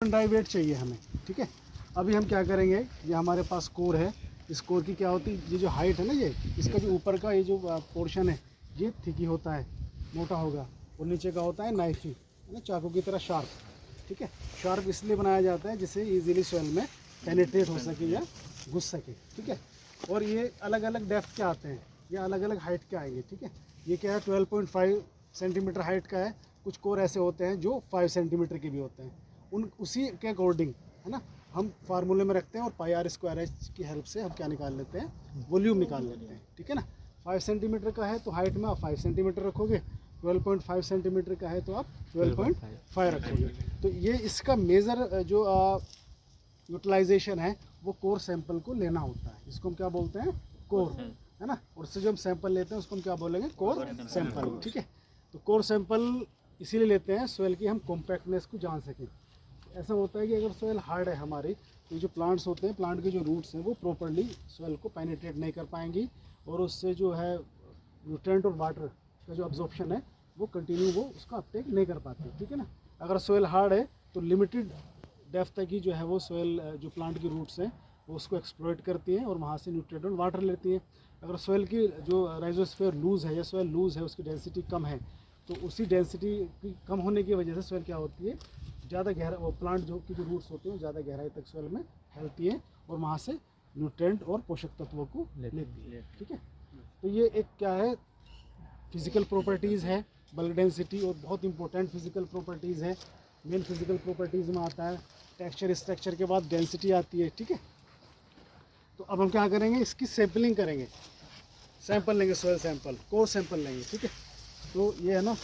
Dry wait चाहिए हमें, ठीक है। अभी हम क्या करेंगे, ये हमारे पास कोर है, इस कोर की क्या होती है, ये जो हाइट है ना, ये इसका जो ऊपर का ये जो पोर्शन है ये थिकी होता है, मोटा होगा, और नीचे का होता है नाइफी, है ना, चाकू की तरह शार्प, ठीक है। शार्प इसलिए बनाया जाता है जिससे इजीली सॉइल में पेनिट्रेट हो सके या घुस सके, ठीक है। और ये अलग अलग डेप्थ के आते हैं, ये अलग अलग हाइट के आएंगे, ठीक है। ये क्या है 12.5 सेंटीमीटर हाइट का है। कुछ कोर ऐसे होते हैं जो 5 सेंटीमीटर के भी होते हैं, उन उसी के अकॉर्डिंग, है ना, हम फार्मूले में रखते हैं और पाई आर स्क्वायर एच की हेल्प से हम क्या निकाल लेते हैं, वॉल्यूम निकाल लेते हैं, ठीक है ना। 5 सेंटीमीटर का है तो हाइट में आप 5 सेंटीमीटर रखोगे, 12.5 सेंटीमीटर का है तो आप 12.5 रखोगे। तो ये इसका मेज़र जो यूटिलाइजेशन है वो कोर सैंपल को लेना होता है, इसको हम क्या बोलते हैं, कोर, है ना। और उससे जो हम सैंपल लेते हैं उसको हम क्या बोलेंगे, कोर सैंपल, ठीक है। तो कोर सैंपल इसीलिए लेते हैं सॉइल की हम कॉम्पैक्टनेस को जान सकें। ऐसा होता है कि अगर सॉइल हार्ड है हमारी, तो जो प्लांट्स होते हैं, प्लांट के जो रूट्स हैं वो प्रॉपर्ली सॉइल को पेनिट्रेट नहीं कर पाएंगी, और उससे जो है न्यूट्रिएंट और वाटर का जो अब्जॉर्प्शन है वो कंटिन्यू वो उसका अपटेक नहीं कर पाती, ठीक है ना। अगर सॉइल हार्ड है तो लिमिटेड डेप्थ तक ही जो है वो सॉइल जो प्लांट की रूट्स हैं वो उसको एक्सप्लॉइट करती हैं और वहाँ से न्यूट्रिएंट और वाटर लेती हैं। अगर सॉइल की जो राइजोस्फीयर लूज़ है या सॉइल लूज़ है, उसकी डेंसिटी कम है, तो उसी डेंसिटी की कम होने की वजह से सॉइल क्या होती है, ज़्यादा गहरा, वो प्लांट जो की जो रूट्स होते हैं ज़्यादा गहराई तक सॉइल में फैलती है और वहाँ से न्यूट्रिएंट और पोषक तत्वों को लेती है, ठीक है। तो ये एक क्या है, फिज़िकल प्रॉपर्टीज़ है, बल्क डेंसिटी, और बहुत इंपॉर्टेंट फिज़िकल प्रॉपर्टीज़ है। मेन फिज़िकल प्रॉपर्टीज़ में आता है टेक्सचर, स्ट्रक्चर के बाद डेंसिटी आती है, ठीक है। तो अब हम क्या करेंगे, इसकी सैम्पलिंग करेंगे, सैंपल लेंगे, सॉइल सैंपल, कोर सैंपल लेंगे, ठीक है। तो ये है ना,